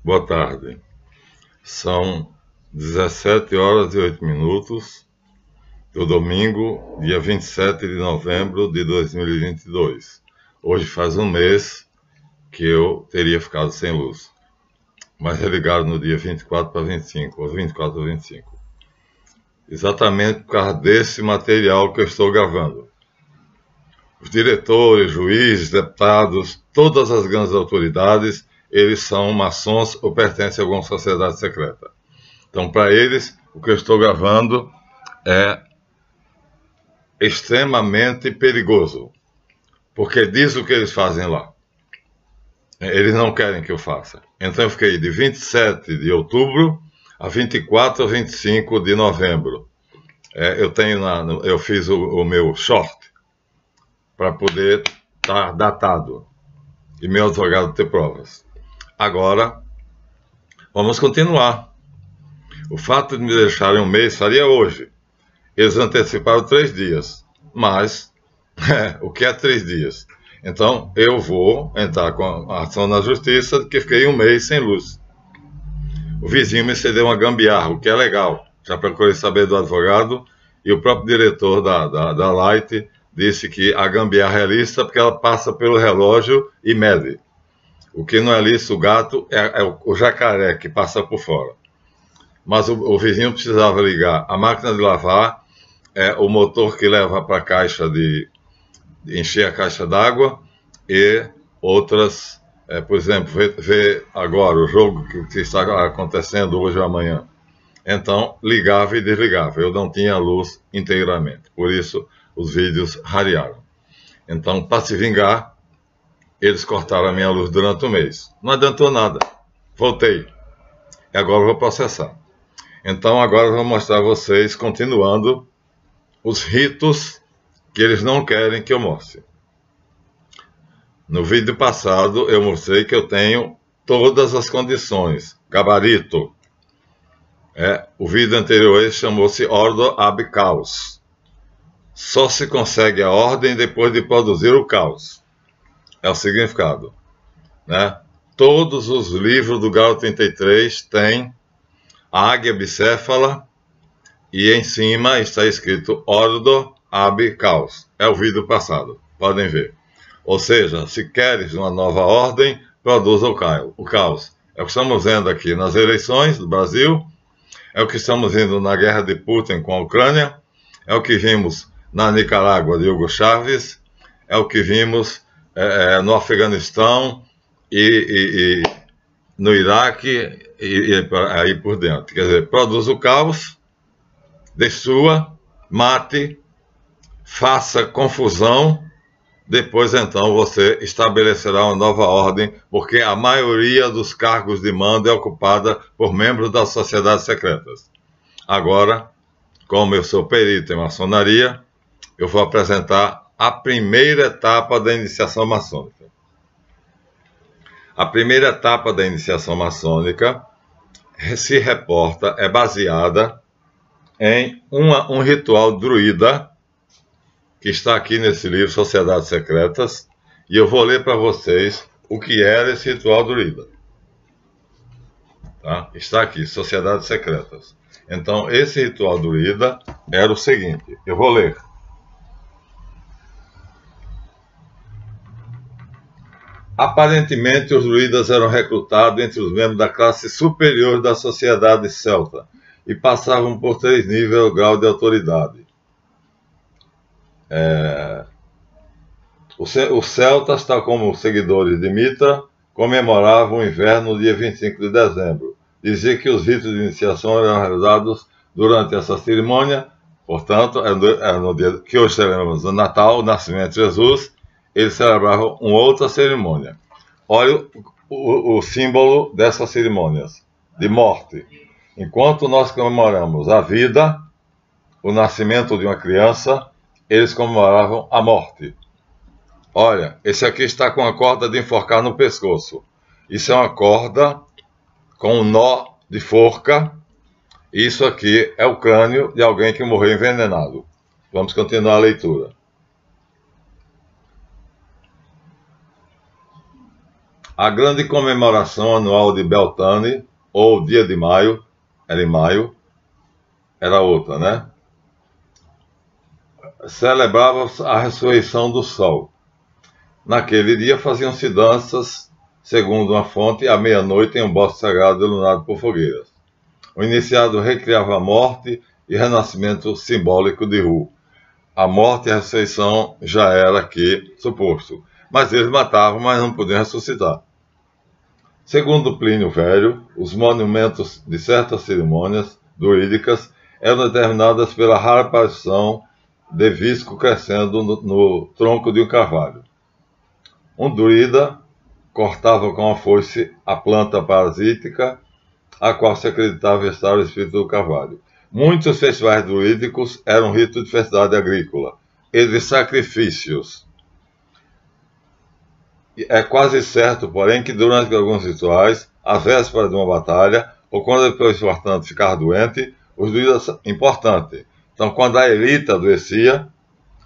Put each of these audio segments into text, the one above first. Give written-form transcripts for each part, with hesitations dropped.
Boa tarde. São 17 horas e 8 minutos do domingo, dia 27 de novembro de 2022. Hoje faz um mês que eu teria ficado sem luz, mas religaram no dia 24 para 25, ou 24 para 25. Exatamente por causa desse material que eu estou gravando. Os diretores, juízes, deputados, todas as grandes autoridades, eles são maçons ou pertencem a alguma sociedade secreta. Então, para eles, o que eu estou gravando é extremamente perigoso, porque diz o que eles fazem lá. Eles não querem que eu faça. Então, eu fiquei de 27 de outubro a 24 a 25 de novembro. Eu fiz o meu short para poder estar datado e meu advogado ter provas. Agora, vamos continuar. O fato de me deixarem um mês faria hoje. Eles anteciparam 3 dias, mas o que é 3 dias? Então, eu vou entrar com a ação na justiça que fiquei um mês sem luz. O vizinho me cedeu uma gambiarra, o que é legal. Já procurei saber do advogado e o próprio diretor da Light disse que a gambiarra é lícita porque ela passa pelo relógio e mede. O que não é lícito, o gato, é o jacaré que passa por fora. Mas o vizinho precisava ligar a máquina de lavar, o motor que leva para a caixa de encher a caixa d'água e outras, por exemplo, ver agora o jogo que está acontecendo hoje ou amanhã. Então, ligava e desligava. Eu não tinha luz inteiramente. Por isso, os vídeos rarearam. Então, para se vingar, eles cortaram a minha luz durante um mês. Não adiantou nada. Voltei. E agora eu vou processar. Então, agora eu vou mostrar a vocês, continuando, os ritos que eles não querem que eu mostre. No vídeo passado, eu mostrei que eu tenho todas as condições. Gabarito. O vídeo anterior chamou-se Ordo ab Caos. Só se consegue a ordem depois de produzir o caos. É o significado. Todos os livros do Galo 33 têm a águia bicéfala e em cima está escrito Ordo ab Caos. É o vídeo passado, podem ver. Ou seja, se queres uma nova ordem, produza o caos. É o que estamos vendo aqui nas eleições do Brasil, é o que estamos vendo na guerra de Putin com a Ucrânia, é o que vimos na Nicarágua de Hugo Chávez, é o que vimos no Afeganistão e no Iraque e aí por dentro. Quer dizer, produz o caos, destrua, mate, faça confusão, depois então você estabelecerá uma nova ordem, porque a maioria dos cargos de mando é ocupada por membros das sociedades secretas. Agora, como eu sou perito em maçonaria, eu vou apresentar a primeira etapa da iniciação maçônica. A primeira etapa da iniciação maçônica se reporta, é baseada em um ritual druida, que está aqui nesse livro, Sociedades Secretas, e eu vou ler para vocês o que era esse ritual druida. Está aqui, Sociedades Secretas. Então, esse ritual druida era o seguinte, eu vou ler. Aparentemente, os druidas eram recrutados entre os membros da classe superior da sociedade celta e passavam por 3 níveis o grau de autoridade. Os celtas, tal como os seguidores de Mitra, comemoravam o inverno no dia 25 de dezembro. Dizia que os ritos de iniciação eram realizados durante essa cerimônia, portanto, era no dia que hoje celebramos o Natal, o nascimento de Jesus, eles celebravam uma outra cerimônia. Olha o símbolo dessas cerimônias, de morte. Enquanto nós comemoramos a vida, o nascimento de uma criança, eles comemoravam a morte. Olha, esse aqui está com a corda de enforcar no pescoço. Isso é uma corda com um nó de forca. Isso aqui é o crânio de alguém que morreu envenenado. Vamos continuar a leitura. A grande comemoração anual de Beltane, ou dia de maio, era em maio, era outra, né? Celebrava a ressurreição do sol. Naquele dia faziam-se danças, segundo uma fonte, à meia-noite em um bosque sagrado iluminado por fogueiras. O iniciado recriava a morte e renascimento simbólico de Ru. A morte e a ressurreição já era aqui suposto, mas eles matavam, mas não podiam ressuscitar. Segundo Plínio Velho, os monumentos de certas cerimônias druídicas eram determinadas pela rara aparição de visco crescendo no tronco de um carvalho. Um druida cortava com a foice a planta parasítica, a qual se acreditava estar o espírito do carvalho. Muitos festivais druídicos eram ritos de festividade agrícola e de sacrifícios. É quase certo, porém, que durante alguns rituais, à véspera de uma batalha, ou quando depois o importante ficava doente, os druidas, importante. Então, quando a elite adoecia,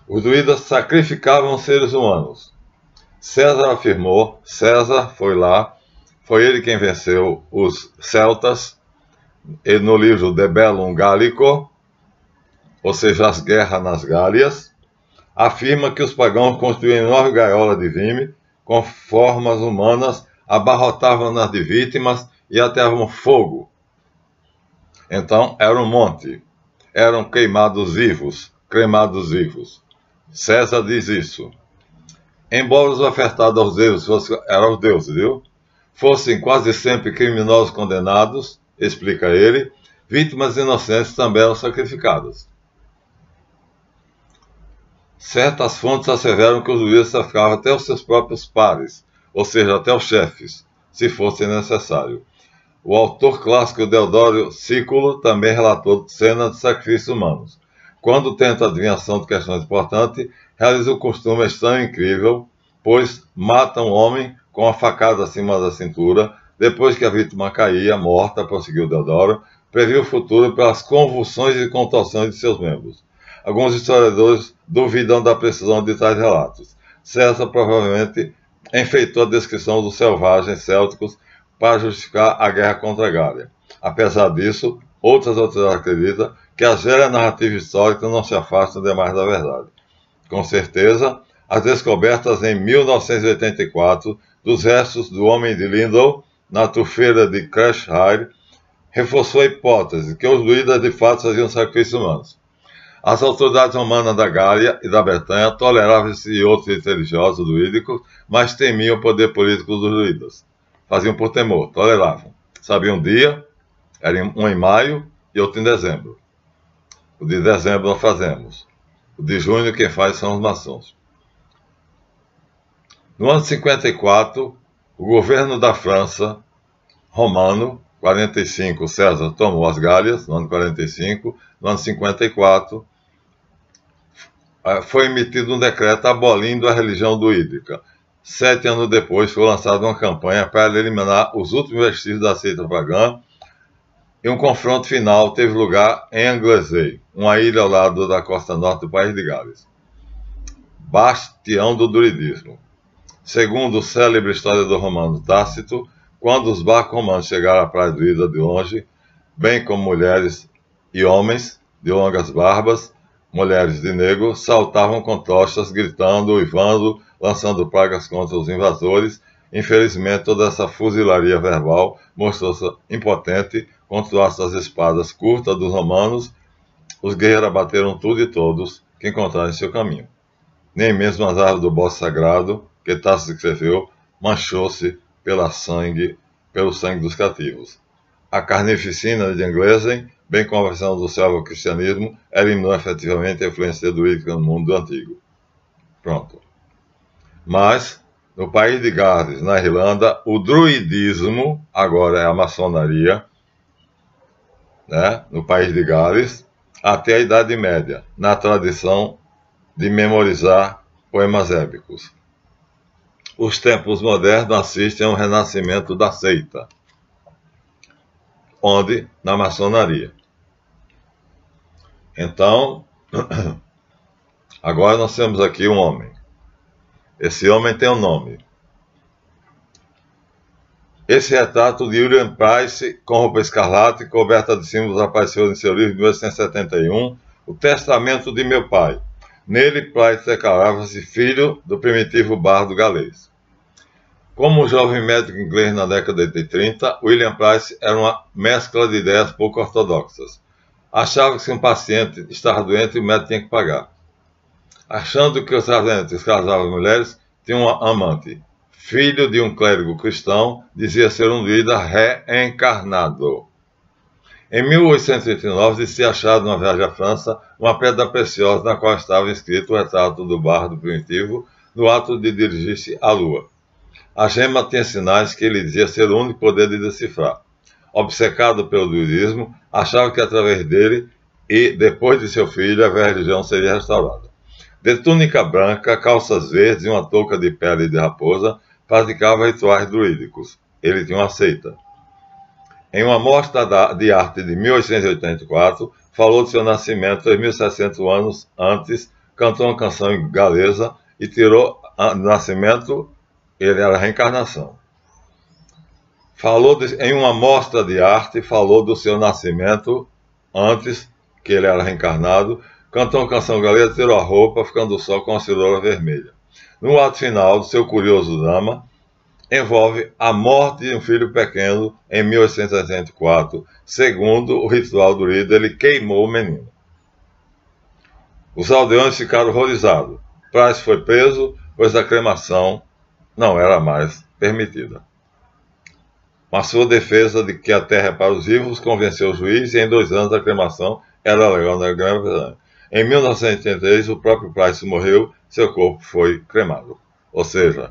os druidas sacrificavam seres humanos. César afirmou, César foi lá, foi ele quem venceu os celtas, e no livro De Bellum Gallico, ou seja, as guerras nas Gálias, afirma que os pagãos construíam enorme gaiola de vime, com formas humanas, abarrotavam-nas de vítimas e ateavam fogo. Então, era um monte. Eram queimados vivos, cremados vivos. César diz isso. Embora os ofertados aos deuses, eram os deuses, viu? Fossem quase sempre criminosos condenados, explica ele, vítimas inocentes também eram sacrificadas. Certas fontes asseveram que os druidas sacrificavam até os seus próprios pares, ou seja, até os chefes, se fosse necessário. O autor clássico Deodoro Sículo também relatou cenas de sacrifícios humanos. Quando tenta a adivinhação de questões importantes, realiza um costume estranho e incrível, pois mata um homem com a facada acima da cintura, depois que a vítima caía, morta, prosseguiu Deodoro, previu o futuro pelas convulsões e contorções de seus membros. Alguns historiadores duvidam da precisão de tais relatos. César provavelmente enfeitou a descrição dos selvagens célticos para justificar a guerra contra a Gália. Apesar disso, outras autoridades acreditam que as velhas narrativas históricas não se afastam demais da verdade. Com certeza, as descobertas em 1984 dos restos do homem de Lindau na tufeira de Crashire reforçou a hipótese que os druidas de fato faziam sacrifícios humanos. As autoridades romanas da Gália e da Bretanha toleravam esse outros religiosos druídicos, mas temiam o poder político dos druidas. Faziam por temor, toleravam. Sabiam um dia, era um em maio e outro em dezembro. O de dezembro nós fazemos. O de junho quem faz são os maçons. No ano 54, o governo da França, romano, 45, César tomou as Gálias, no ano 45, no ano 54, foi emitido um decreto abolindo a religião druídica. 7 anos depois, foi lançada uma campanha para eliminar os últimos vestígios da seita pagã, e um confronto final teve lugar em Anglesey, uma ilha ao lado da costa norte do país de Gales. Bastião do druidismo. Segundo o célebre historiador romano Tácito, quando os barcos romanos chegaram à praia druida de longe, bem como mulheres e homens de longas barbas, mulheres de negro, saltavam com tochas, gritando, uivando, lançando pragas contra os invasores. Infelizmente, toda essa fuzilaria verbal mostrou-se impotente contra o aço das espadas curtas dos romanos. Os guerreiros abateram tudo e todos que encontraram em seu caminho. Nem mesmo as árvores do bosque sagrado, que Tácito escreveu, manchou-se pelo sangue dos cativos. A carnificina de Anglesey, bem como a versão do servo-cristianismo, eliminou efetivamente a influência druídica no mundo antigo. Pronto. Mas, no país de Gales, na Irlanda, o druidismo, agora é a maçonaria, né, no país de Gales, até a Idade Média, na tradição de memorizar poemas épicos. Os tempos modernos assistem ao renascimento da seita. Onde? Na maçonaria. Então, agora nós temos aqui um homem. Esse homem tem um nome. Esse retrato de William Price, com roupa escarlate e coberta de símbolos, apareceu em seu livro de 1871, O Testamento de Meu Pai. Nele, Price declarava-se filho do primitivo bardo galês. Como um jovem médico inglês na década de 30, William Price era uma mescla de ideias pouco ortodoxas. Achava que se um paciente estava doente, o médico tinha que pagar. Achando que os tratamentos casavam mulheres, tinha uma amante. Filho de um clérigo cristão, dizia ser um líder reencarnado. Em 1889, disse achado numa viagem à França uma pedra preciosa na qual estava inscrito o retrato do bardo primitivo no ato de dirigir-se à lua. A gema tinha sinais que ele dizia ser o único poder de decifrar. Obcecado pelo druidismo, achava que através dele e depois de seu filho a religião seria restaurada. De túnica branca, calças verdes e uma touca de pele de raposa, praticava rituais druídicos. Ele tinha uma seita. Em uma mostra de arte de 1884, falou de seu nascimento 2.700 anos antes, cantou uma canção galesa e tirou do nascimento, ele era a reencarnação. Em uma mostra de arte, falou do seu nascimento antes, que ele era reencarnado, cantou uma canção galesa, tirou a roupa, ficando só com a cirola vermelha. No ato final do seu curioso drama, envolve a morte de um filho pequeno em 1864. Segundo o ritual do líder, ele queimou o menino. Os aldeões ficaram horrorizados. Price foi preso, pois a cremação não era mais permitida. Mas sua defesa de que a terra é para os vivos convenceu o juiz e em 2 anos a cremação era legal na Grã-Bretanha. Em 1983, o próprio Price morreu, seu corpo foi cremado. Ou seja,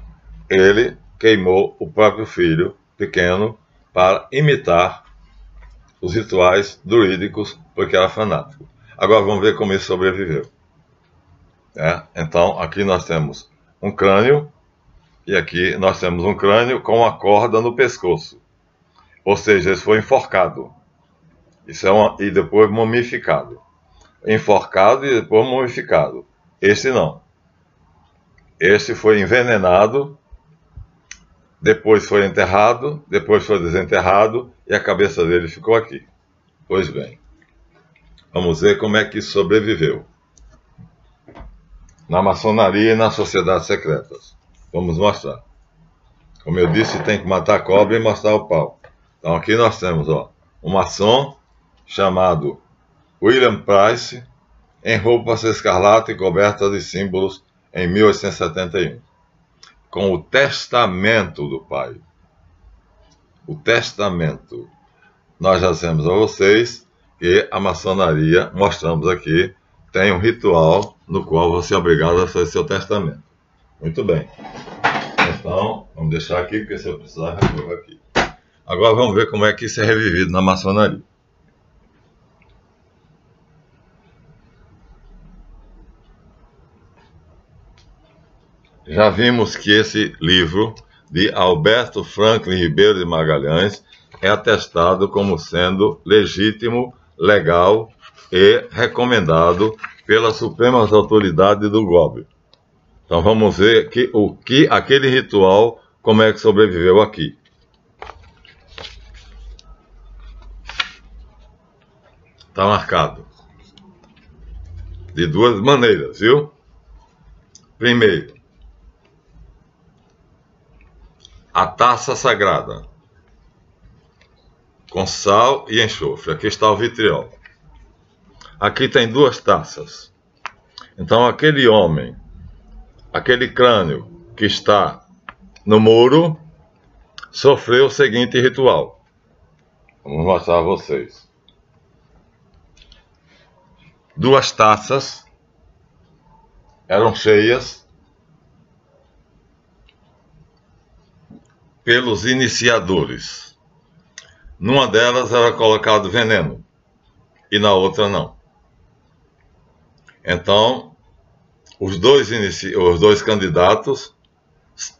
ele queimou o próprio filho pequeno para imitar os rituais druídicos, porque era fanático. Agora vamos ver como ele sobreviveu. Então, aqui nós temos um crânio, e aqui nós temos um crânio com uma corda no pescoço. Ou seja, ele foi enforcado. E depois mumificado. Enforcado e depois mumificado. Esse não. Esse foi envenenado, depois foi enterrado, depois foi desenterrado e a cabeça dele ficou aqui. Pois bem, vamos ver como é que sobreviveu. Na maçonaria e nas sociedades secretas. Vamos mostrar. Como eu disse, tem que matar a cobra e mostrar o pau. Então aqui nós temos um maçom chamado William Price, em roupas escarlate e coberta de símbolos em 1871. Com o testamento do pai. O testamento. Nós já dissemos a vocês que a maçonaria, mostramos aqui, tem um ritual no qual você é obrigado a fazer seu testamento. Muito bem. Então, vamos deixar aqui, porque se eu precisar, eu resolvo aqui. Agora vamos ver como é que isso é revivido na maçonaria. Já vimos que esse livro de Alberto Franklin Ribeiro de Magalhães é atestado como sendo legítimo, legal e recomendado pelas supremas autoridades do GOB. Então vamos ver aquele ritual, como é que sobreviveu aqui. Está marcado. De 2 maneiras, viu? Primeiro, a taça sagrada, com sal e enxofre. Aqui está o vitriol. Aqui tem 2 taças. Então aquele homem, aquele crânio que está no muro, sofreu o seguinte ritual. Vamos mostrar a vocês. 2 taças eram cheias pelos iniciadores. Numa delas era colocado veneno e na outra não. Então, os dois candidatos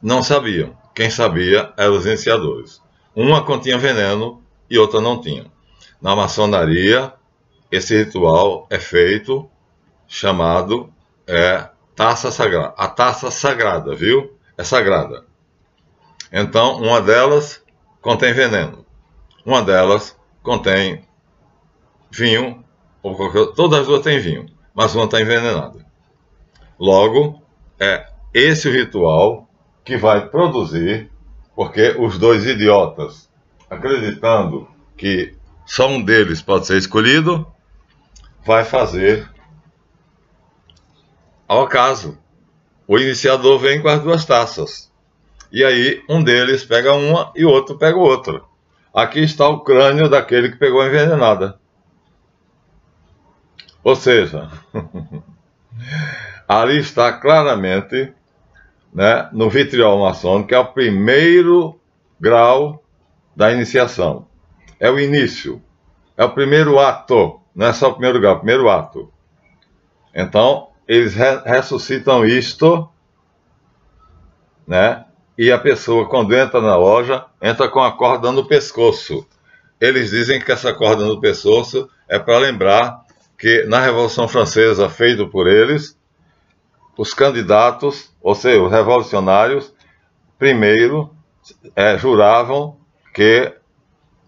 não sabiam. Quem sabia eram os iniciadores. Uma continha veneno e outra não tinha. Na maçonaria, esse ritual é feito, chamado taça sagrada. A taça sagrada, viu? É sagrada. Então, uma delas contém veneno. Uma delas contém vinho, ou todas as duas têm vinho, mas uma está envenenada. Logo, é esse o ritual que vai produzir, porque os dois idiotas, acreditando que só um deles pode ser escolhido, vai fazer ao acaso. O iniciador vem com as duas taças. E aí um deles pega uma e o outro pega outra. Aqui está o crânio daquele que pegou a envenenada. Ou seja, ali está claramente, né, no vitriol maçônico, que é o primeiro grau da iniciação. É o início. É o primeiro ato. Não é só o primeiro grau, é o primeiro ato. Então, eles ressuscitam isto, né? E a pessoa, quando entra na loja, entra com a corda no pescoço. Eles dizem que essa corda no pescoço é para lembrar que na Revolução Francesa, feito por eles, os candidatos, ou seja, os revolucionários, primeiro juravam que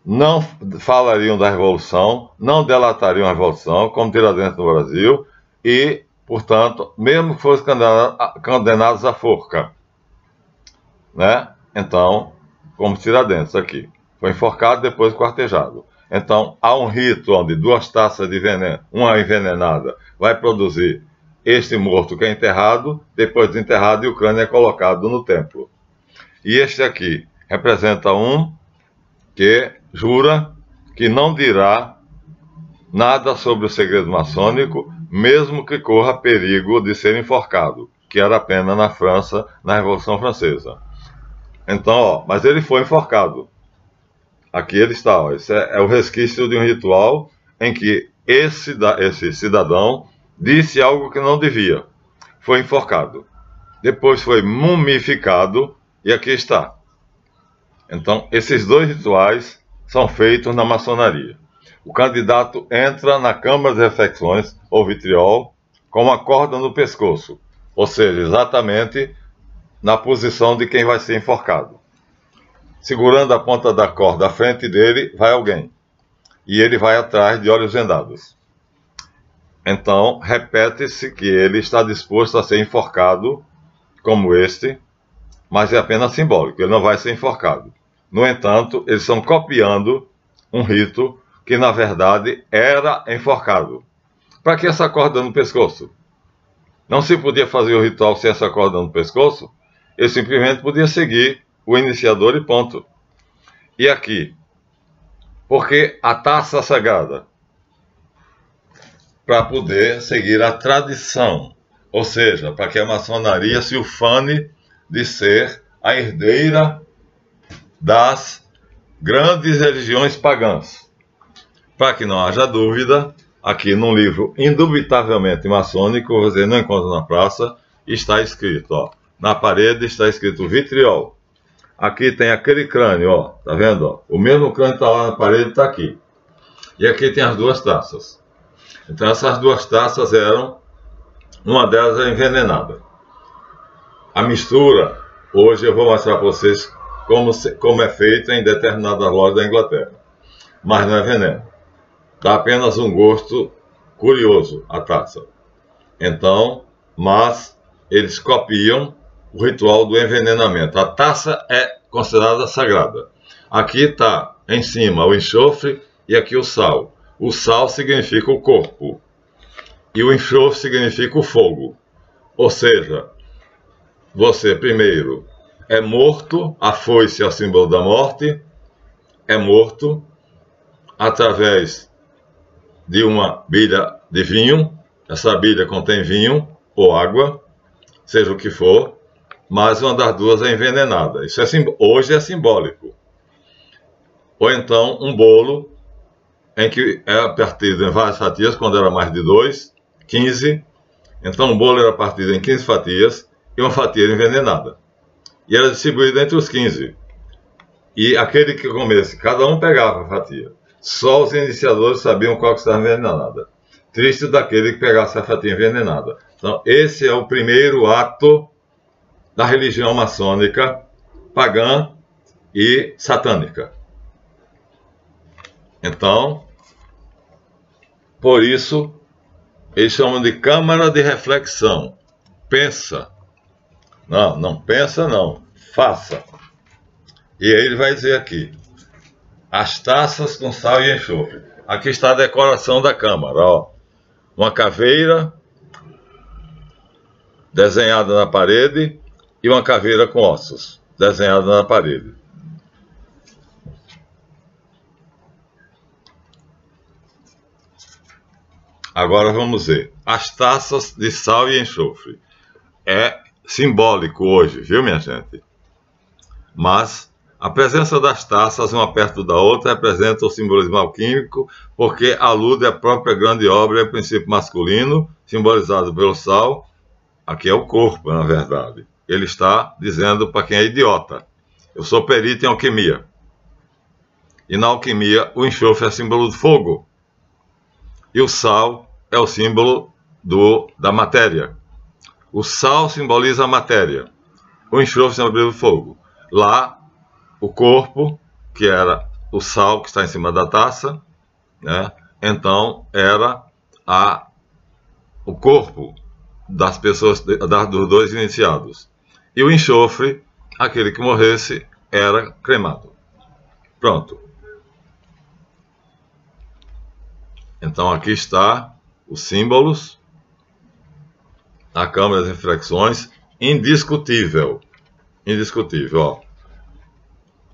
não falariam da Revolução, não delatariam a Revolução, como Tiradentes no Brasil, e, portanto, mesmo que fossem condenados à forca, né? Então, como Tiradentes aqui, foi enforcado, depois quartejado. Então, há um rito onde duas taças de veneno, uma envenenada, vai produzir este morto que é enterrado, depois de enterrado, e o crânio é colocado no templo. E este aqui representa um que jura que não dirá nada sobre o segredo maçônico, mesmo que corra perigo de ser enforcado, que era a pena na França, na Revolução Francesa. Então, ó, mas ele foi enforcado. Aqui ele está, ó, esse é o resquício de um ritual em que esse cidadão disse algo que não devia. Foi enforcado. Depois foi mumificado e aqui está. Então, esses dois rituais são feitos na maçonaria. O candidato entra na câmara de reflexões, ou vitriol, com uma corda no pescoço, ou seja, exatamente na posição de quem vai ser enforcado. Segurando a ponta da corda à frente dele, vai alguém. E ele vai atrás de olhos vendados. Então, repete-se que ele está disposto a ser enforcado, como este, mas é apenas simbólico, ele não vai ser enforcado. No entanto, eles estão copiando um rito que, na verdade, era enforcado. Para que essa corda no pescoço? Não se podia fazer o ritual sem essa corda no pescoço? Ele simplesmente podia seguir o iniciador e ponto. E aqui, porque a taça sagrada? Para poder seguir a tradição, ou seja, para que a maçonaria se ufane de ser a herdeira das grandes religiões pagãs. Para que não haja dúvida, aqui num livro indubitavelmente maçônico, você não encontra na praça, está escrito, ó, na parede está escrito vitriol. Aqui tem aquele crânio, ó, tá vendo? Ó? O mesmo crânio está lá na parede, está aqui. E aqui tem as duas taças. Então essas duas taças eram, uma delas é envenenada. A mistura, hoje eu vou mostrar para vocês como é feito em determinadas lojas da Inglaterra. Mas não é veneno. Dá apenas um gosto curioso a taça. Então, mas eles copiam o ritual do envenenamento. A taça é considerada sagrada. Aqui está em cima o enxofre e aqui o sal. O sal significa o corpo e o enxofre significa o fogo. Ou seja, você primeiro é morto, a foice é o símbolo da morte, é morto através de uma bilha de vinho. Essa bilha contém vinho ou água, seja o que for, mas uma das duas é envenenada. Isso hoje é simbólico. Ou então um bolo em que é partido em várias fatias, quando era mais de 2, 15. Então o bolo era partido em 15 fatias e uma fatia envenenada. E era distribuído entre os 15. E aquele que comesse, cada um pegava a fatia. Só os iniciadores sabiam qual que estava envenenada. Triste daquele que pegasse a fatia envenenada. Então esse é o primeiro ato da religião maçônica pagã e satânica. Então, por isso, eles chamam de câmara de reflexão. Pensa. Não, não pensa não. Faça. E aí ele vai dizer aqui, as taças com sal e enxofre. Aqui está a decoração da câmara, ó. Uma caveira desenhada na parede e uma caveira com ossos desenhada na parede. Agora vamos ver. As taças de sal e enxofre. É simbólico hoje, viu, minha gente? Mas a presença das taças, uma perto da outra, representa o simbolismo alquímico, porque alude à própria grande obra e ao princípio masculino, simbolizado pelo sal. Aqui é o corpo, na verdade. Ele está dizendo para quem é idiota. Eu sou perito em alquimia. E na alquimia, o enxofre é símbolo do fogo. E o sal é o símbolo da matéria. O sal simboliza a matéria. O enxofre simboliza o fogo. Lá, o corpo, que era o sal que está em cima da taça, né? Então era o corpo das pessoas, dos dois iniciados. E o enxofre, aquele que morresse, era cremado. Pronto. Então aqui está os símbolos, a câmara das reflexões, indiscutível. Indiscutível, ó.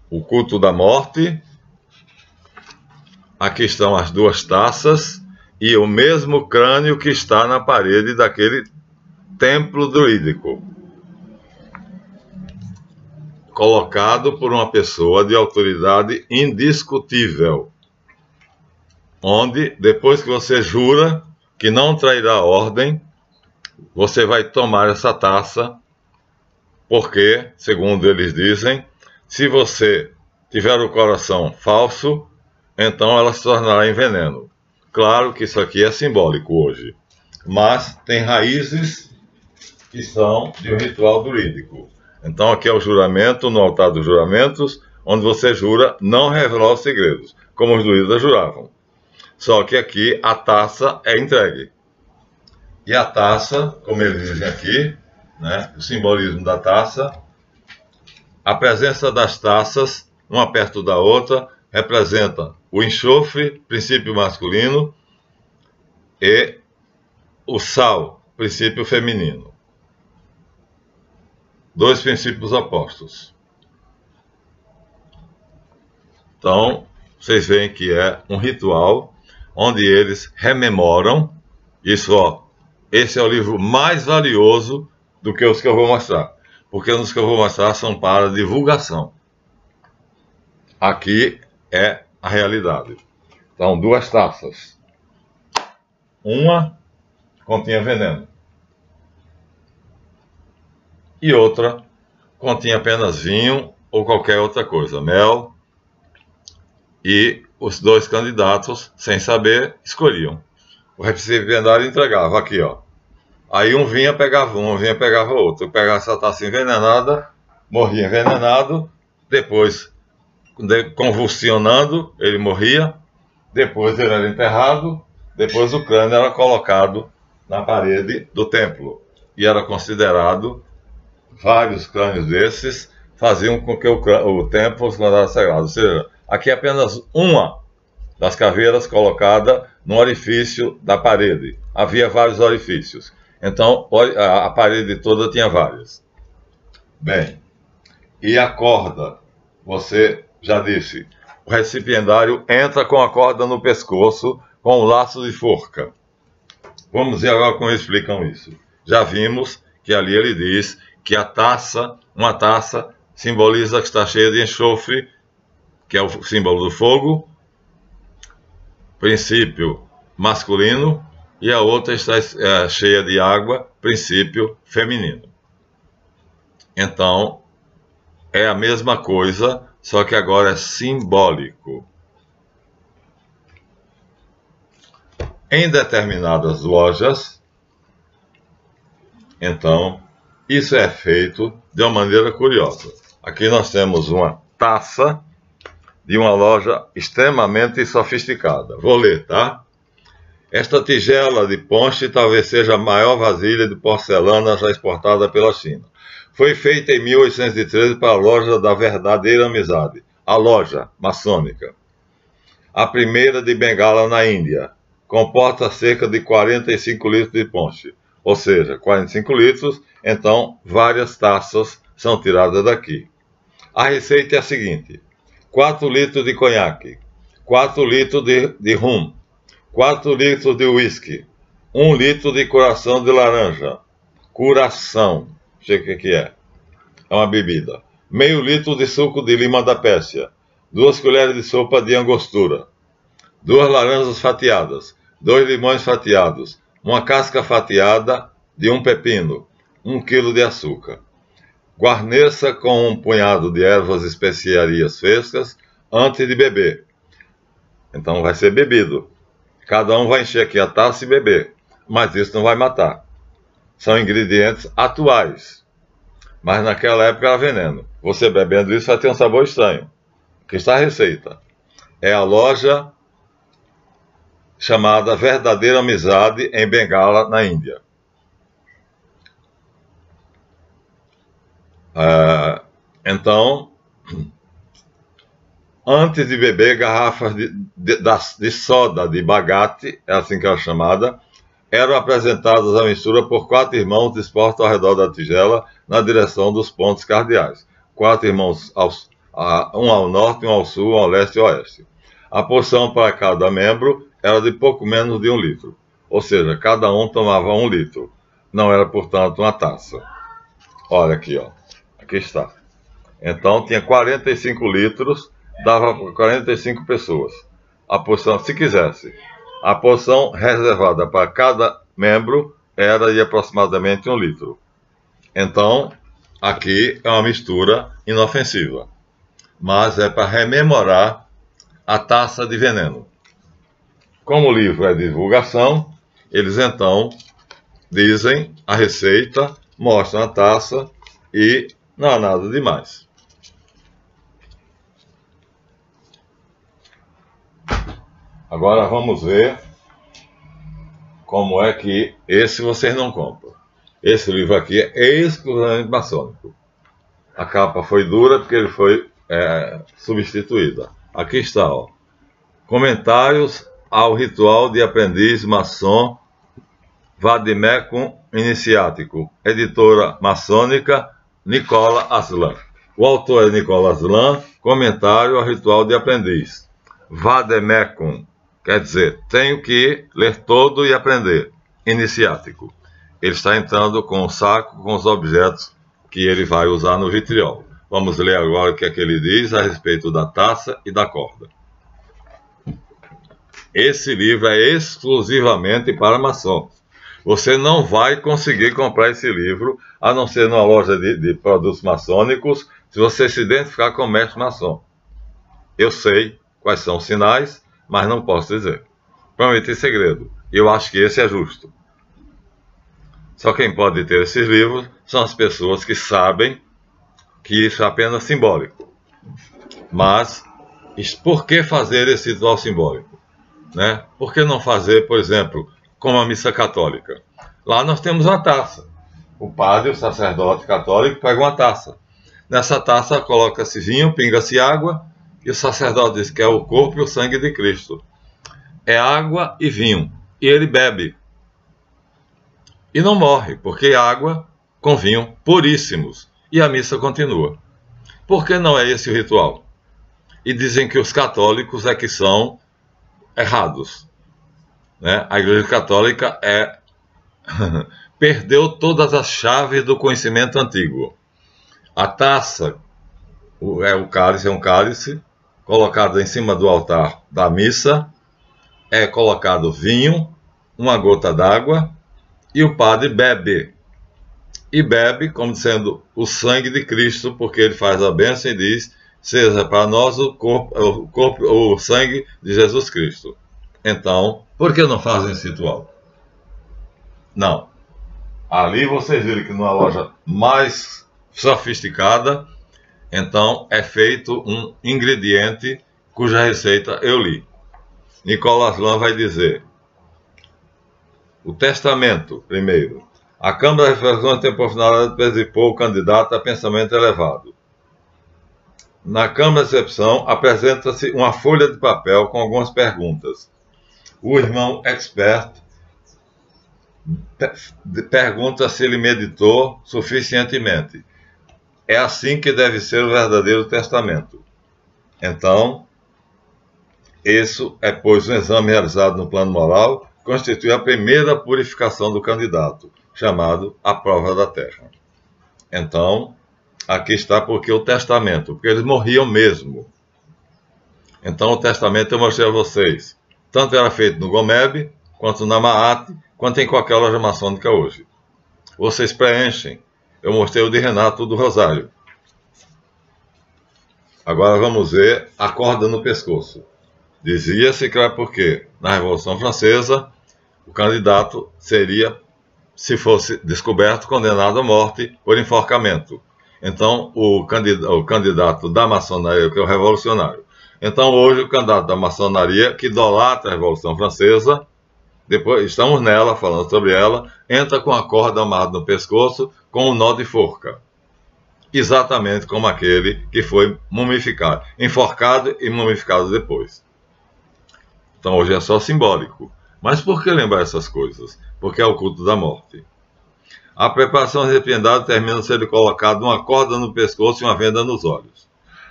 O culto da morte. Aqui estão as duas taças e o mesmo crânio que está na parede daquele templo druídico, colocado por uma pessoa de autoridade indiscutível, onde, depois que você jura que não trairá a ordem, você vai tomar essa taça, porque, segundo eles dizem, se você tiver o coração falso, então ela se tornará em veneno. Claro que isso aqui é simbólico hoje, mas tem raízes que são de um ritual druídico. Então aqui é o juramento, no altar dos juramentos, onde você jura não revelar os segredos, como os druidas juravam. Só que aqui a taça é entregue. E a taça, como eles dizem aqui, né, o simbolismo da taça, a presença das taças, uma perto da outra, representa o enxofre, princípio masculino, e o sal, princípio feminino. Dois princípios opostos. Então, vocês veem que é um ritual onde eles rememoram. Isso, ó, esse é o livro mais valioso do que os que eu vou mostrar, porque os que eu vou mostrar são para divulgação. Aqui é a realidade. Então, duas taças. Uma continha veneno e outra continha apenas vinho ou qualquer outra coisa, mel, e os dois candidatos, sem saber, escolhiam. O recipiendário entregava aqui, ó. Aí um vinha, pegava outro. Pegava essa taça envenenada, morria envenenado, depois, convulsionando, ele morria, depois ele era enterrado, depois o crânio era colocado na parede do templo. E era considerado, vários crânios desses faziam com que o templo se tornasse sagrado. Ou seja, aqui é apenas uma das caveiras colocada no orifício da parede. Havia vários orifícios. Então, a parede toda tinha várias. Bem, e a corda? Você já disse, o recipiendário entra com a corda no pescoço, com um laço de forca. Vamos ver agora como eles explicam isso. Já vimos que ali ele diz que a taça, uma taça, simboliza que está cheia de enxofre, que é o símbolo do fogo, princípio masculino, e a outra está cheia de água, princípio feminino. Então, é a mesma coisa, só que agora é simbólico. Em determinadas lojas, então, isso é feito de uma maneira curiosa. Aqui nós temos uma taça de uma loja extremamente sofisticada. Vou ler, tá? Esta tigela de ponche talvez seja a maior vasilha de porcelana já exportada pela China. Foi feita em 1813 para a loja da Verdadeira Amizade, a loja maçônica. A primeira de Bengala na Índia. Comporta cerca de 45 litros de ponche. Ou seja, 45 litros, então várias taças são tiradas daqui. A receita é a seguinte: 4 litros de conhaque, 4 litros de rum, 4 litros de uísque, 1 litro de coração de laranja. Curação, não sei o que é. É uma bebida. Meio litro de suco de lima da Pérsia. 2 colheres de sopa de angostura. 2 laranjas fatiadas. 2 limões fatiados. Uma casca fatiada de um pepino. 1 quilo de açúcar. Guarneça com um punhado de ervas e especiarias frescas antes de beber. Então vai ser bebido. Cada um vai encher aqui a taça e beber. Mas isso não vai matar. São ingredientes atuais. Mas naquela época era veneno. Você bebendo isso vai ter um sabor estranho. Aqui está a receita. É a loja chamada Verdadeira Amizade em Bengala, na Índia. Então, antes de beber, garrafas de soda de bagate, é assim que é chamada, eram apresentadas à mistura por 4 irmãos dispostos ao redor da tigela na direção dos pontos cardeais. 4 irmãos, um ao norte, um ao sul, um ao leste e ao oeste. A porção para cada membro era de pouco menos de 1 litro. Ou seja, cada um tomava 1 litro. Não era, portanto, uma taça. Olha aqui, ó. Aqui está. Então, tinha 45 litros, dava para 45 pessoas. A porção, se quisesse. A porção reservada para cada membro era de aproximadamente 1 litro. Então, aqui é uma mistura inofensiva. Mas é para rememorar a taça de veneno. Como o livro é de divulgação, eles então dizem a receita, mostram a taça e não há nada demais. Agora vamos ver como é que esse vocês não compram. Esse livro aqui é exclusivamente maçônico. A capa foi dura porque ele foi substituída. Aqui está, ó. Comentários ao ritual de aprendiz maçom Vademecum Iniciático. Editora maçônica Nicola Aslan. O autor é Nicola Aslan. Comentário ao ritual de aprendiz. Vademecum. Quer dizer, tenho que ler todo e aprender. Iniciático. Ele está entrando com o saco, com os objetos que ele vai usar no vitriol. Vamos ler agora o que é que ele diz a respeito da taça e da corda. Esse livro é exclusivamente para maçons. Você não vai conseguir comprar esse livro, a não ser numa loja de produtos maçônicos, se você se identificar com o mestre maçom. Eu sei quais são os sinais, mas não posso dizer. Prometi segredo. Eu acho que esse é justo. Só quem pode ter esses livros são as pessoas que sabem que isso é apenas simbólico. Mas, por que fazer esse ritual simbólico? Né? Por que não fazer, por exemplo, como a missa católica? Lá nós temos uma taça. O padre, o sacerdote católico, pega uma taça. Nessa taça coloca-se vinho, pinga-se água, e o sacerdote diz que é o corpo e o sangue de Cristo. É água e vinho. E ele bebe. E não morre, porque é água com vinho puríssimos. E a missa continua. Por que não é esse o ritual? E dizem que os católicos é que são errados. Né? A Igreja Católica perdeu todas as chaves do conhecimento antigo. A taça, o cálice é um cálice, colocado em cima do altar da missa, é colocado vinho, uma gota d'água, e o padre bebe. E bebe como sendo o sangue de Cristo, porque ele faz a bênção e diz: seja para nós o sangue de Jesus Cristo. Então, por que não fazem esse ritual? Não. Ali vocês viram que numa loja mais sofisticada, Então, é feito um ingrediente cuja receita eu li. Nicolas Lan vai dizer: o testamento, primeiro. A Câmara de Reflexões Temporal participou o candidato a pensamento elevado. Na Câmara de Recepção, apresenta-se uma folha de papel com algumas perguntas. O irmão expert pergunta se ele meditou suficientemente. É assim que deve ser o verdadeiro testamento. Então, isso é, pois, um exame realizado no plano moral, constitui a primeira purificação do candidato, chamado a prova da terra. Então, aqui está porque o testamento, porque eles morriam mesmo. Então, o testamento eu mostrei a vocês. Tanto era feito no Gomeb, quanto na Maat, quanto em qualquer loja maçônica hoje. Vocês preenchem. Eu mostrei o de Renato do Rosário. Agora vamos ver a corda no pescoço. Dizia-se que era porque, na Revolução Francesa, o candidato seria, se fosse descoberto, condenado à morte por enforcamento. Então, o candidato da maçonaria, que é o revolucionário. Então, hoje, o candidato da maçonaria, que idolatra a Revolução Francesa, depois estamos nela, falando sobre ela, entra com a corda amarrada no pescoço, com um nó de forca. Exatamente como aquele que foi mumificado, enforcado e mumificado depois. Então, hoje é só simbólico. Mas por que lembrar essas coisas? Porque é o culto da morte. A preparação arrependada termina sendo colocada uma corda no pescoço e uma venda nos olhos.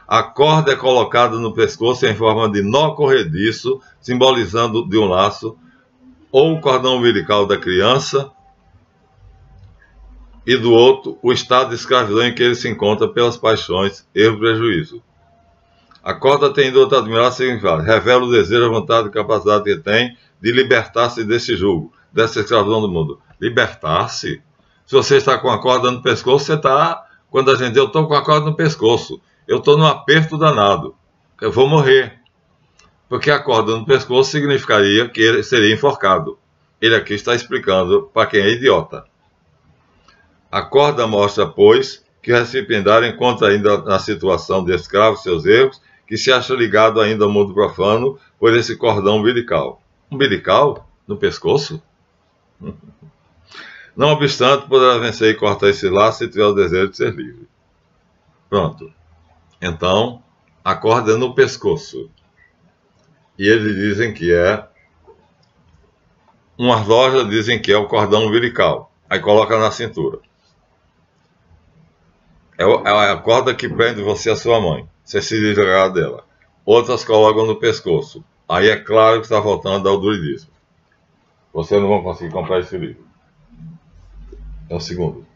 A corda é colocada no pescoço em forma de nó corrediço, simbolizando de um laço, ou o cordão umbilical da criança, e do outro, o estado de escravidão em que ele se encontra pelas paixões, erro e prejuízo. A corda tem outro admirável significado. Revela o desejo, a vontade e capacidade que tem de libertar-se desse jugo, dessa escravidão do mundo. Libertar-se? Se você está com a corda no pescoço, você está... Quando a gente diz, eu estou com a corda no pescoço, eu estou num aperto danado, eu vou morrer. Porque a corda no pescoço significaria que ele seria enforcado. Ele aqui está explicando para quem é idiota. A corda mostra, pois, que o recipiendário encontra ainda na situação de escravo seus erros, que se acha ligado ainda ao mundo profano por esse cordão umbilical. Umbilical? No pescoço? Não obstante, poderá vencer e cortar esse laço se tiver o desejo de ser livre. Pronto. Então, a corda é no pescoço. E eles dizem que é... Umas lojas dizem que é o cordão umbilical. Aí coloca na cintura. É a corda que prende você à sua mãe. Você se desligar dela. Outras colocam no pescoço. Aí é claro que está voltando ao druidismo. Vocês não vão conseguir comprar esse livro. É o segundo.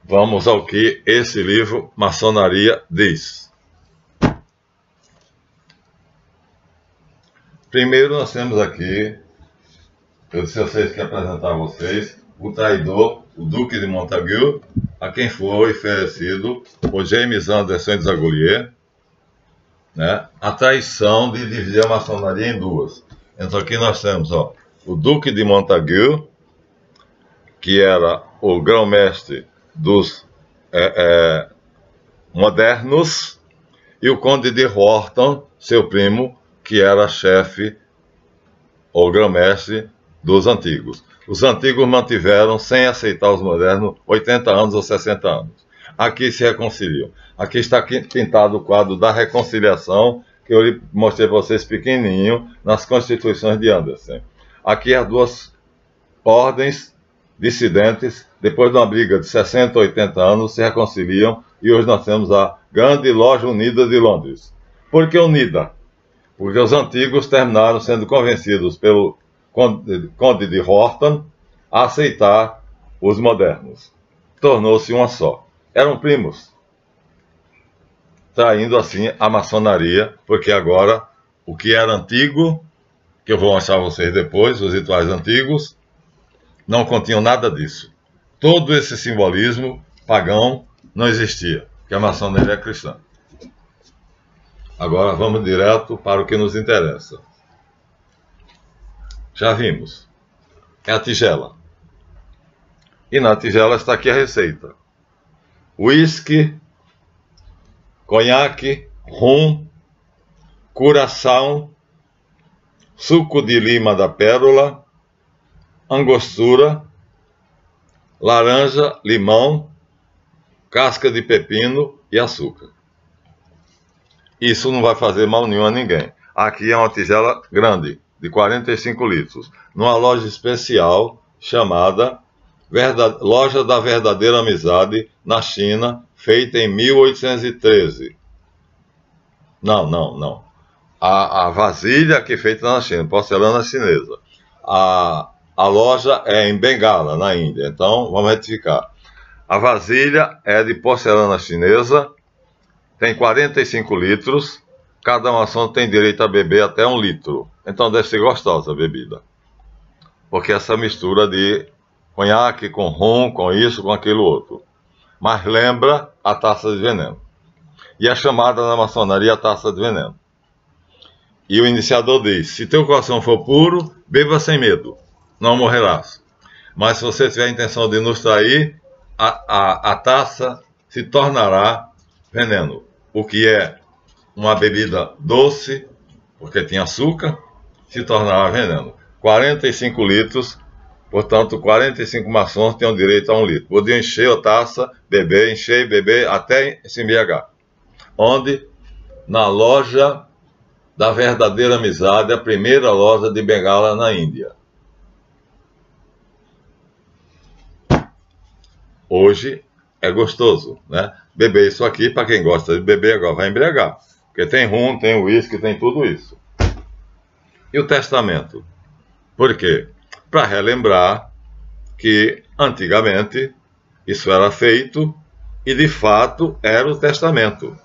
Vamos ao que esse livro, Maçonaria, diz. Primeiro nós temos aqui, eu disse a vocês que apresentar a vocês, o traidor, o Duque de Montagu, a quem foi oferecido por James Anderson Desagolier, né, a traição de dividir a maçonaria em duas. Então aqui nós temos o Duque de Montagu, que era o grão-mestre dos modernos, e o Conde de Wharton, seu primo, que era chefe ou grão-mestre dos antigos. Os antigos mantiveram, sem aceitar os modernos, 80 anos ou 60 anos. Aqui se reconciliam. Aqui está pintado o quadro da reconciliação, que eu mostrei para vocês pequenininho, nas Constituições de Anderson. Aqui as duas ordens dissidentes, depois de uma briga de 60 ou 80 anos, se reconciliam, e hoje nós temos a Grande Loja Unida de Londres. Por que unida? Porque os antigos terminaram sendo convencidos pelo Conde de Wharton a aceitar os modernos. Tornou-se uma só. Eram primos, traindo assim a maçonaria, porque agora o que era antigo, que eu vou mostrar a vocês depois, os rituais antigos, não continham nada disso. Todo esse simbolismo pagão não existia, porque a maçonaria é cristã. Agora vamos direto para o que nos interessa. Já vimos. É a tigela. E na tigela está aqui a receita. uísque, conhaque, rum, curaçao, suco de lima da pérola, angostura, laranja, limão, casca de pepino e açúcar. Isso não vai fazer mal nenhum a ninguém. Aqui é uma tigela grande, de 45 litros, numa loja especial chamada Loja da Verdadeira Amizade, na China, feita em 1813. Não. A vasilha que é feita na China, porcelana chinesa. A loja é em Bengala, na Índia. Então, vamos retificar. A vasilha é de porcelana chinesa, tem 45 litros. Cada maçã tem direito a beber até 1 litro. Então, deve ser gostosa a bebida. Porque essa mistura de conhaque com rum, com isso, com aquilo outro. Mas lembra a taça de veneno. E é chamada na maçonaria a taça de veneno. E o iniciador diz: se teu coração for puro, beba sem medo, não morrerás. Mas se você tiver a intenção de nos trair, a taça se tornará veneno. O que é uma bebida doce, porque tinha açúcar, se tornará veneno. 45 litros, portanto, 45 maçons tinham direito a 1 litro. Podiam encher a taça, beber, encher e beber até se embriagar. Onde? Na Loja da Verdadeira Amizade, a primeira loja de Bengala na Índia. Hoje é gostoso, né? Beber isso aqui, para quem gosta de beber agora, vai embriagar. Porque tem rum, tem uísque, tem tudo isso. E o testamento? Por quê? Para relembrar que, antigamente, isso era feito e, de fato, era o testamento.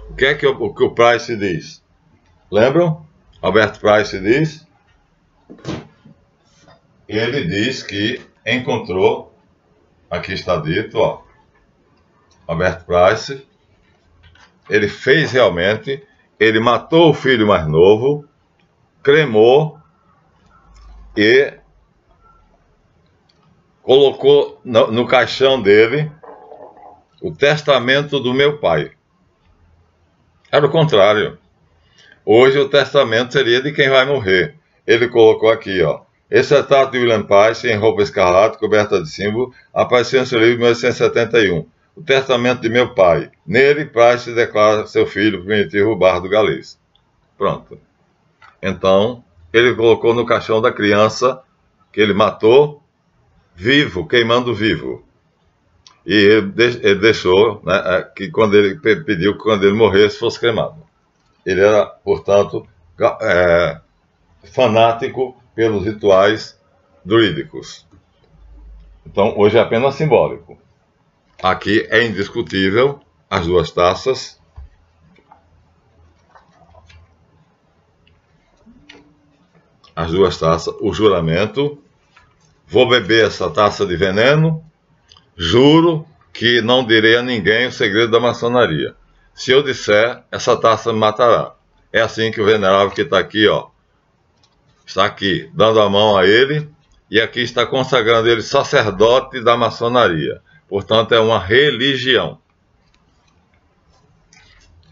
O que é que o Price diz? Lembram? Albert Price diz? Ele diz que encontrou, aqui está dito, ó, Albert Price, ele fez realmente, ele matou o filho mais novo, cremou e colocou no caixão dele o testamento do meu pai. Era o contrário. Hoje o testamento seria de quem vai morrer. Ele colocou aqui, ó: esse retrato de William Price, em roupa escarlate, coberta de símbolo, apareceu em seu livro de 1871. O testamento de meu pai. Nele, Price declara seu filho primitivo bardo galês. Pronto. Então, ele colocou no caixão da criança que ele matou, vivo, queimando vivo. E ele deixou, né, que quando ele pediu que quando ele morresse fosse cremado. Ele era, portanto, fanático pelos rituais druídicos. Então, hoje é apenas simbólico. Aqui é indiscutível as duas taças. As duas taças, o juramento. Vou beber essa taça de veneno. Juro que não direi a ninguém o segredo da maçonaria. Se eu disser, essa taça me matará. É assim que o venerável que está aqui, ó, está aqui, dando a mão a ele, e aqui está consagrando ele sacerdote da maçonaria. Portanto, é uma religião.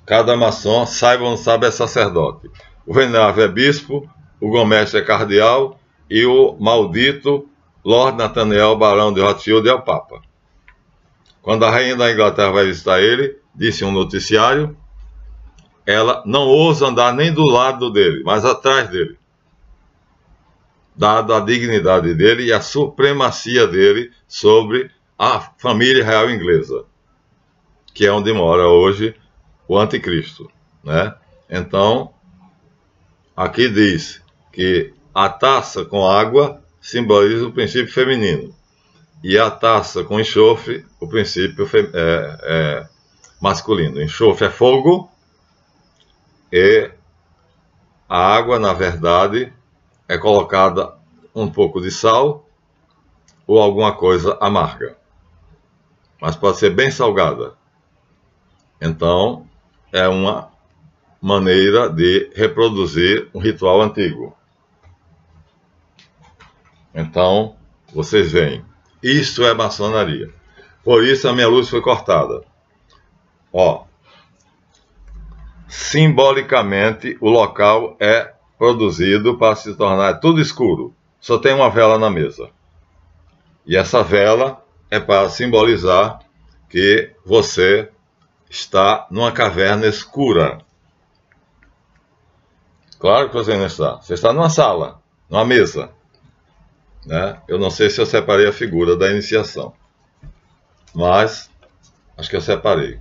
Cada maçom, saiba ou não sabe, é sacerdote. O venerável é bispo, o grão-mestre é cardeal, e o maldito Lord Nathaniel Barão de Rothschild é o Papa. Quando a rainha da Inglaterra vai visitar ele, disse um noticiário, ela não ousa andar nem do lado dele, mas atrás dele, dada a dignidade dele e a supremacia dele sobre a família real inglesa, que é onde mora hoje o anticristo, né? Então, aqui diz que a taça com água simboliza o princípio feminino e a taça com enxofre, o princípio masculino. Enxofre é fogo e a água, na verdade, é colocada um pouco de sal ou alguma coisa amarga, mas pode ser bem salgada. Então, é uma maneira de reproduzir um ritual antigo. Então, vocês veem, isso é maçonaria. Por isso a minha luz foi cortada. Ó, simbolicamente o local é produzido para se tornar tudo escuro. Só tem uma vela na mesa. E essa vela é para simbolizar que você está numa caverna escura. Claro que você não está. Você está numa sala, numa mesa. Né? Eu não sei se eu separei a figura da iniciação. Mas, acho que eu separei.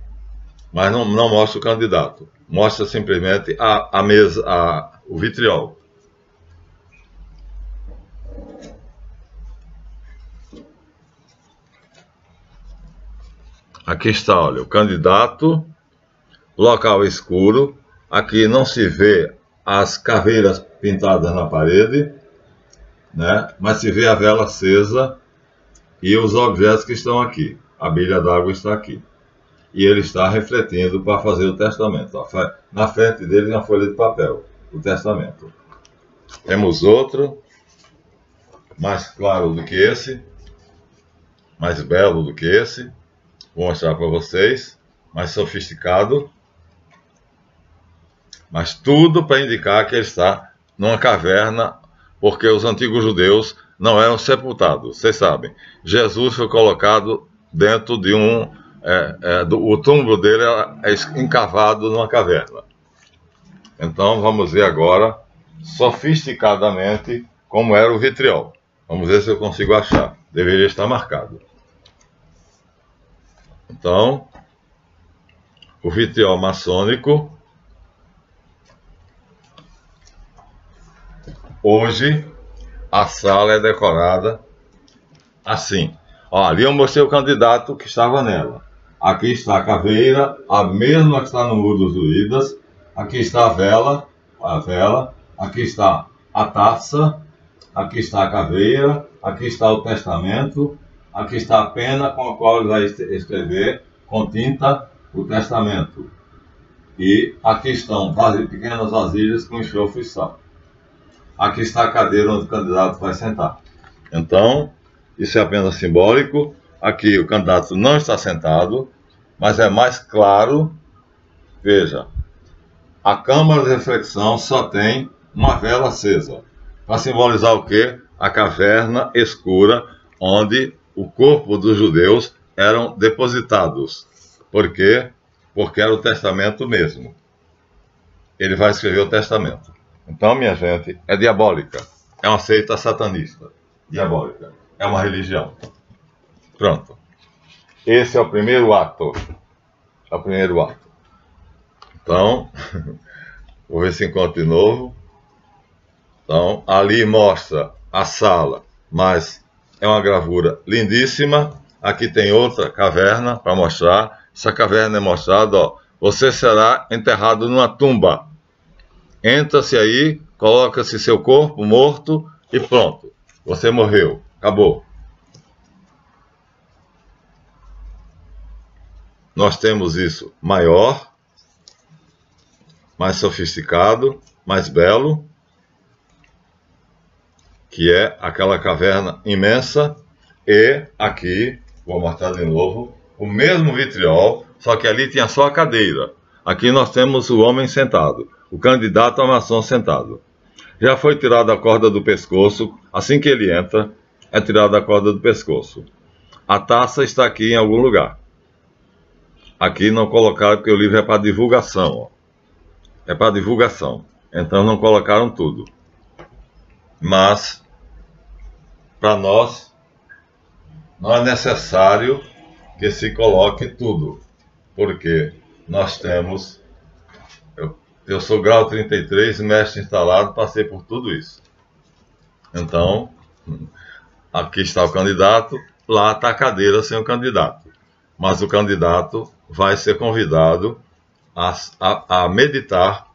Mas não mostra o candidato. Mostra simplesmente a mesa, o vitriol. Aqui está, olha, o candidato, local escuro. Aqui não se vê as caveiras pintadas na parede, né? Mas se vê a vela acesa e os objetos que estão aqui. A bilha d'água está aqui. E ele está refletindo para fazer o testamento. Ó. Na frente dele, na folha de papel, o testamento. Temos outro, mais claro do que esse, mais belo do que esse. Vou mostrar para vocês, mais sofisticado. Mas tudo para indicar que ele está numa caverna, porque os antigos judeus não eram sepultados. Vocês sabem, Jesus foi colocado dentro de o túmulo dele é encavado numa caverna. Então vamos ver agora, sofisticadamente, como era o vitriol. Vamos ver se eu consigo achar. Deveria estar marcado. Então, o vitriol maçônico. Hoje, a sala é decorada assim. Ó, ali eu mostrei o candidato que estava nela. Aqui está a caveira, a mesma que está no Muro dos Druidas. Aqui está a vela. Aqui está a taça. Aqui está a caveira. Aqui está o testamento. Aqui está a pena com a qual ele vai escrever com tinta o testamento. E aqui estão pequenas vasilhas com enxofre e sal. Aqui está a cadeira onde o candidato vai sentar. Então, isso é apenas simbólico. Aqui o candidato não está sentado, mas é mais claro. Veja, a câmara de reflexão só tem uma vela acesa. Para simbolizar o quê? A caverna escura onde o corpo dos judeus eram depositados. Por quê? Porque era o testamento mesmo. Ele vai escrever o testamento. Então, minha gente, é diabólica. É uma seita satanista. Diabólica. É uma religião. Pronto. Esse é o primeiro ato. É o primeiro ato. Então, vou ver se encontro de novo. Então, ali mostra a sala, mas é uma gravura lindíssima. Aqui tem outra caverna para mostrar. Essa caverna é mostrada, ó. Você será enterrado numa tumba. Entra-se aí, coloca-se seu corpo morto e pronto. Você morreu. Acabou. Nós temos isso maior, mais sofisticado, mais belo, que é aquela caverna imensa. E aqui, vou mostrar de novo, o mesmo vitriol, só que ali tinha só a cadeira. Aqui nós temos o homem sentado, o candidato a maçom sentado. Já foi tirada a corda do pescoço, assim que ele entra, é tirada a corda do pescoço. A taça está aqui em algum lugar. Aqui não colocaram, porque o livro é para divulgação. Ó. É para divulgação. Então não colocaram tudo. Mas, para nós, não é necessário que se coloque tudo. Porque nós temos... Eu sou grau 33, mestre instalado, passei por tudo isso. Então, aqui está o candidato, lá está a cadeira sem o candidato. Mas o candidato vai ser convidado a meditar.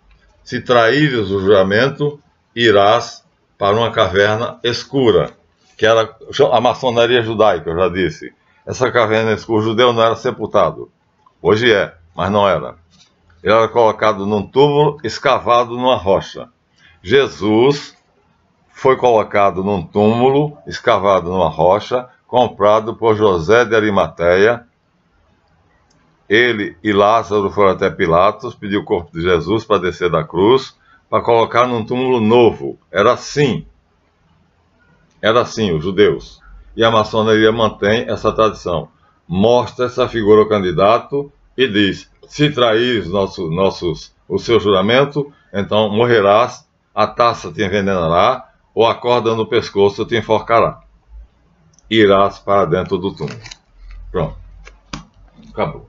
Se traíres o juramento, irás para uma caverna escura, que era a maçonaria judaica, eu já disse. Essa caverna escura, o judeu não era sepultado. Hoje é, mas não era. Ele era colocado num túmulo escavado numa rocha. Jesus foi colocado num túmulo escavado numa rocha, comprado por José de Arimateia. Ele e Lázaro foram até Pilatos, pediu o corpo de Jesus para descer da cruz, para colocar num túmulo novo. Era assim, os judeus. E a maçonaria mantém essa tradição. Mostra essa figura ao candidato e diz: se traís o seu juramento, então morrerás, a taça te envenenará, ou a corda no pescoço te enforcará. Irás para dentro do túmulo. Pronto. Acabou.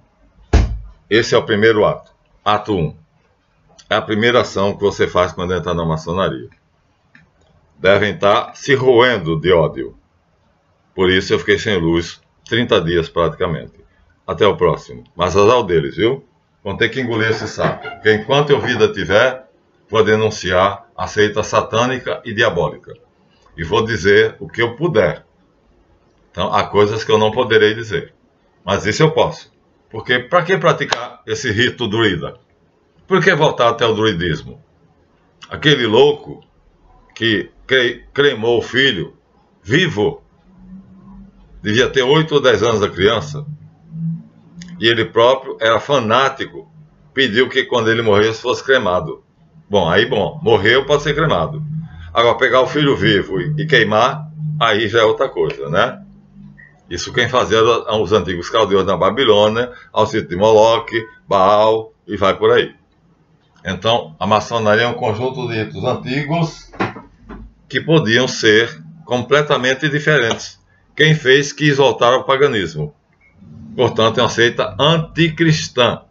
Esse é o primeiro ato. Ato 1. É a primeira ação que você faz quando entra na maçonaria. Devem estar se roendo de ódio. Por isso eu fiquei sem luz 30 dias praticamente. Até o próximo. Mas azar deles, viu? Vão ter que engolir esse sapo. Porque enquanto eu vida tiver, vou denunciar a seita satânica e diabólica. E vou dizer o que eu puder. Então, há coisas que eu não poderei dizer. Mas isso eu posso. Porque para que praticar esse rito druida? Por que voltar até o druidismo? Aquele louco que cremou o filho vivo, devia ter 8 ou 10 anos a criança, e ele próprio era fanático, pediu que quando ele morresse fosse cremado. Bom, morreu, pode ser cremado. Agora, pegar o filho vivo e queimar, aí já é outra coisa, né? Isso quem fazia eram os antigos caldeus na Babilônia, ao sítio de Moloque, Baal, e vai por aí. Então, a maçonaria é um conjunto de ritos antigos que podiam ser completamente diferentes. Quem fez quis voltar ao paganismo. Portanto, é uma seita anticristã,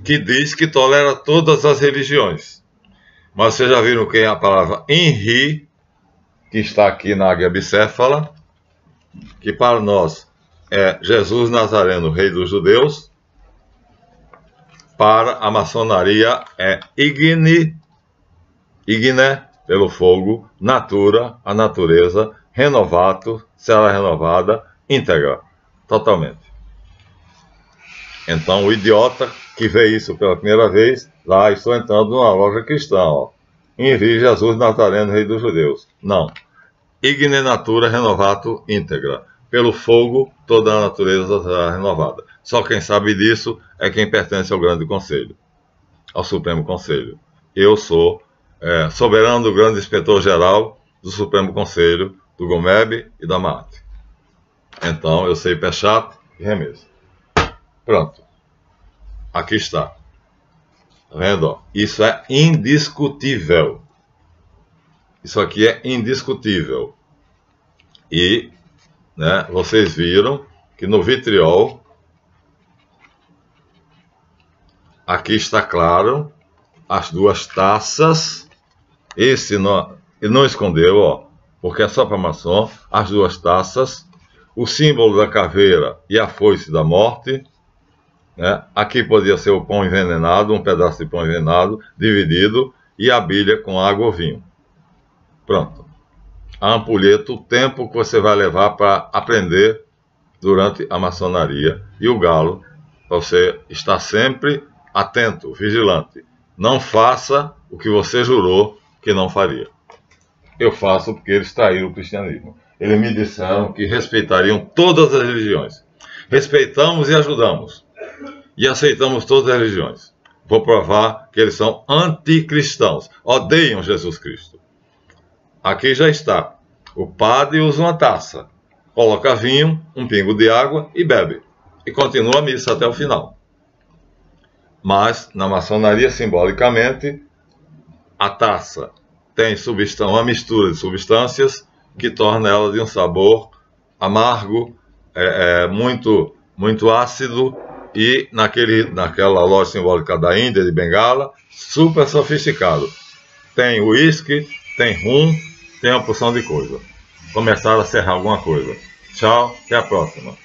que diz que tolera todas as religiões. Mas vocês já viram que a palavra Inri, que está aqui na águia bicéfala, que para nós é Jesus Nazareno, rei dos judeus. Para a maçonaria é Igni, pelo fogo, Natura, a natureza, Renovato, será renovada, íntegra, totalmente. Então o idiota que vê isso pela primeira vez, lá estou entrando numa loja cristã, ó. Inri Jesus Nazareno, rei dos judeus. Não. Igne Natura Renovato íntegra. Pelo fogo, toda a natureza será renovada. Só quem sabe disso é quem pertence ao Grande Conselho, ao Supremo Conselho. Eu sou soberano do Grande Inspetor-Geral do Supremo Conselho, do GOMEB e da MAAT. Então, eu sei Pechat e Remessa. Pronto. Aqui está. Tá vendo? Isso é indiscutível. Isso aqui é indiscutível. E, né, vocês viram que no vitriol, aqui está claro, as duas taças. Esse não escondeu, ó, porque é só para maçom. As duas taças, o símbolo da caveira e a foice da morte. Né? Aqui podia ser o pão envenenado, um pedaço de pão envenenado, dividido, e a bilha com água ou vinho. Pronto. A ampulheta, o tempo que você vai levar para aprender durante a maçonaria. E o galo, para você estar sempre atento, vigilante. Não faça o que você jurou que não faria. Eu faço porque eles traíram o cristianismo. Eles me disseram que respeitariam todas as religiões. Respeitamos e ajudamos. E aceitamos todas as religiões. Vou provar que eles são anticristãos. Odeiam Jesus Cristo. Aqui já está. O padre usa uma taça. Coloca vinho, um pingo de água e bebe. E continua a missa até o final. Mas, na maçonaria, simbolicamente, a taça tem uma mistura de substâncias que torna ela de um sabor amargo, muito ácido, e naquela loja simbólica da Índia, de Bengala, super sofisticado. Tem uísque, tem rum, tem uma porção de coisa. Começaram a serrar alguma coisa. Tchau, até a próxima.